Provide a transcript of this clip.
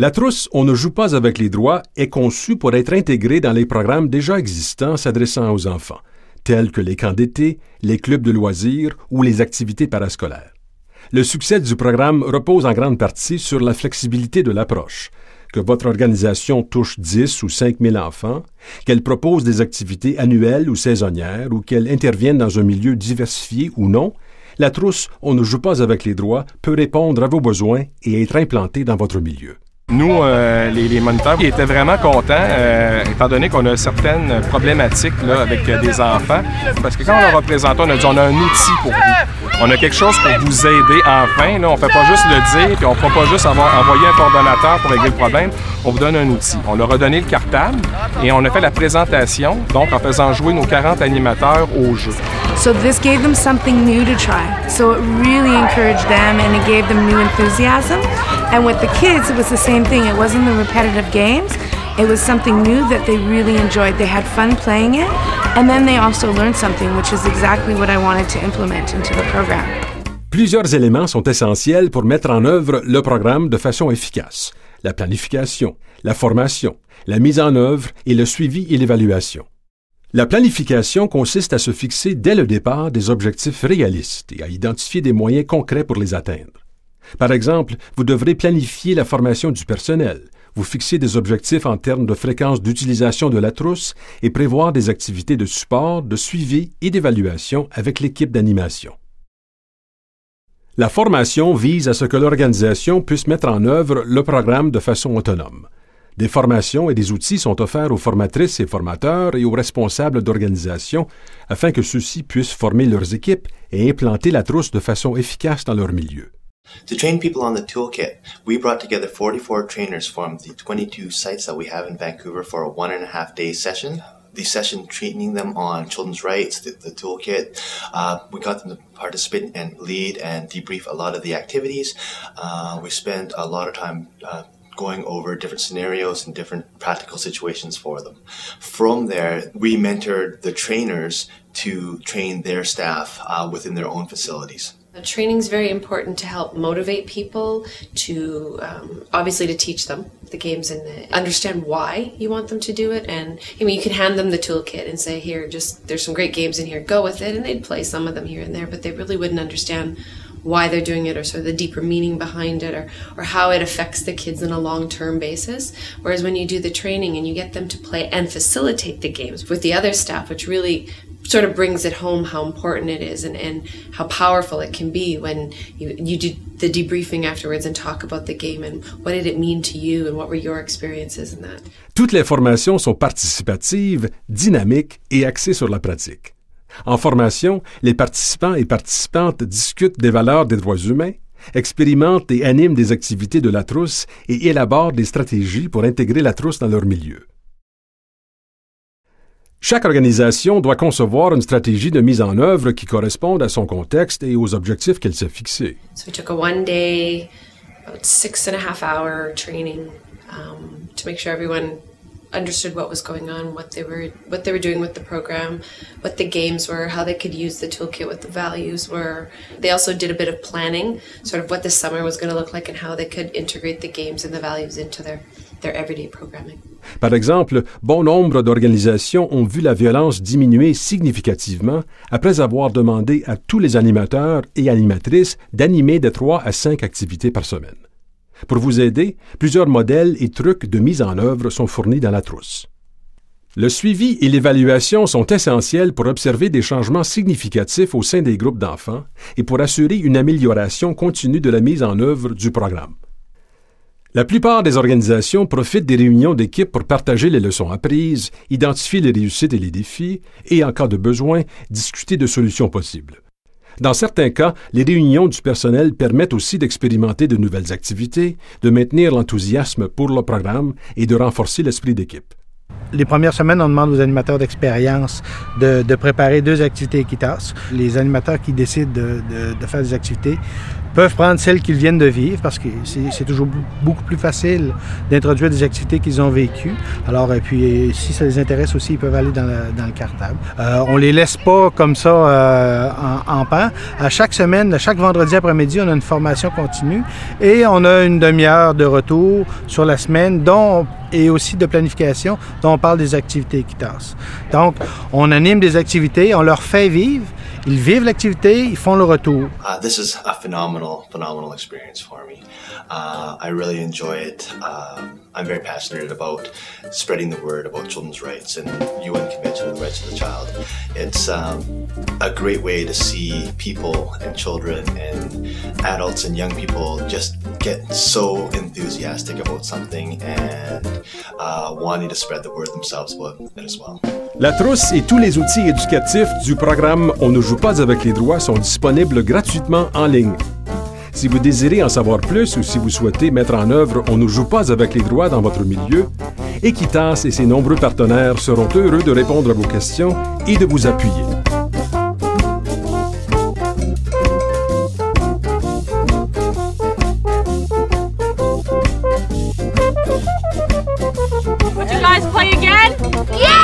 La trousse « On ne joue pas avec les droits » est conçue pour être intégrée dans les programmes déjà existants s'adressant aux enfants, tels que les camps d'été, les clubs de loisirs ou les activités parascolaires. Le succès du programme repose en grande partie sur la flexibilité de l'approche, que votre organisation touche 10 ou 5 000 enfants, qu'elle propose des activités annuelles ou saisonnières ou qu'elle intervienne dans un milieu diversifié ou non. La trousse « On ne joue pas avec les droits » peut répondre à vos besoins et être implantée dans votre milieu. Nous, les moniteurs, étaient vraiment contents, étant donné qu'on a certaines problématiques là, avec des enfants. Parce que quand on leur a présenté, on a dit on a un outil pour vous. On a quelque chose pour vous aider enfin. Là, on ne fait pas juste le dire, puis on ne fera pas juste envoyer un coordonnateur pour régler le problème. On vous donne un outil. On leur a donné le cartable et on a fait la présentation, donc en faisant jouer nos 40 animateurs au jeu. So this gave them something new to try. So it really encouraged them and it gave them new enthusiasm. And with the kids, it was the same thing. It wasn't the repetitive games. It was something new that they really enjoyed. They had fun playing it. And then they also learned something, which is exactly what I wanted to implement into the program. Plusieurs éléments sont essentiels pour mettre en œuvre le programme de façon efficace. La planification, la formation, la mise en œuvre et le suivi et l'évaluation. La planification consiste à se fixer dès le départ des objectifs réalistes et à identifier des moyens concrets pour les atteindre. Par exemple, vous devrez planifier la formation du personnel, vous fixer des objectifs en termes de fréquence d'utilisation de la trousse et prévoir des activités de support, de suivi et d'évaluation avec l'équipe d'animation. La formation vise à ce que l'organisation puisse mettre en œuvre le programme de façon autonome. Des formations et des outils sont offerts aux formatrices et formateurs et aux responsables d'organisation afin que ceux-ci puissent former leurs équipes et implanter la trousse de façon efficace dans leur milieu. To train people on the toolkit, we brought together 44 trainers from the 22 sites that we have in Vancouver for a 1.5-day session. The session training them on children's rights, the toolkit. We got them to participate and lead and debrief a lot of the activities. We spent a lot of time going over different scenarios and different practical situations for them. From there, we mentored the trainers to train their staff within their own facilities. Training is very important to help motivate people, to obviously to teach them the games and understand why you want them to do it. And I mean, you can hand them the toolkit and say, here, just there's some great games in here, go with it, and they'd play some of them here and there, but they really wouldn't understand why they're doing it or sort of the deeper meaning behind it or how it affects the kids on a long-term basis. Whereas when you do the training and you get them to play and facilitate the games with the other staff, which really sort of brings it home how important it is and how powerful it can be when you do the debriefing afterwards and talk about the game and what did it mean to you and what were your experiences in that. Toutes les formations sont participatives, dynamiques et axées sur la pratique. En formation, les participants et participantes discutent des valeurs des droits humains, expérimentent et animent des activités de la trousse et élaborent des stratégies pour intégrer la trousse dans leur milieu. Chaque organisation doit concevoir une stratégie de mise en œuvre qui corresponde à son contexte et aux objectifs qu'elle s'est fixés. So we took a 1-day, about 6.5-hour training to make sure everyone understood what was going on, what they were doing with the program, what the games were, how they could use the toolkit, what the values were. They also did a bit of planning, sort of what the summer was going to look like and how they could integrate the games and the values into their everyday programming. Par exemple, bon nombre d'organisations ont vu la violence diminuer significativement après avoir demandé à tous les animateurs et animatrices d'animer de 3 à 5 activités par semaine. Pour vous aider, plusieurs modèles et trucs de mise en œuvre sont fournis dans la trousse. Le suivi et l'évaluation sont essentiels pour observer des changements significatifs au sein des groupes d'enfants et pour assurer une amélioration continue de la mise en œuvre du programme. La plupart des organisations profitent des réunions d'équipe pour partager les leçons apprises, identifier les réussites et les défis et, en cas de besoin, discuter de solutions possibles. Dans certains cas, les réunions du personnel permettent aussi d'expérimenter de nouvelles activités, de maintenir l'enthousiasme pour le programme et de renforcer l'esprit d'équipe. Les premières semaines, on demande aux animateurs d'expérience de préparer 2 activités Equitas. Les animateurs qui décident de faire des activités peuvent prendre celles qu'ils viennent de vivre parce que c'est toujours beaucoup plus facile d'introduire des activités qu'ils ont vécues. Alors, puis si ça les intéresse aussi, ils peuvent aller dans le cartable. On les laisse pas comme ça en pan. À chaque semaine, chaque vendredi après-midi, on a une formation continue et on a une demi-heure de retour sur la semaine et aussi de planification dont on parle des activités Equitas. Donc, on anime des activités, on leur fait vivre, ils vivent l'activité, ils font le retour. This is a phenomenal experience for me. I really enjoy it. I'm very passionate about spreading the word about children's rights and UN Convention on the Rights of the Child. It's a great way to see people and children and adults and young people just get so enthusiastic about something and wanting to spread the word themselves about it as well. La trousse et tous les outils éducatifs du programme On ne joue pas avec les droits sont disponibles gratuitement en ligne. Si vous désirez en savoir plus ou si vous souhaitez mettre en œuvre On ne joue pas avec les droits dans votre milieu, Equitas et ses nombreux partenaires seront heureux de répondre à vos questions et de vous appuyer. Would you guys play again? Yeah!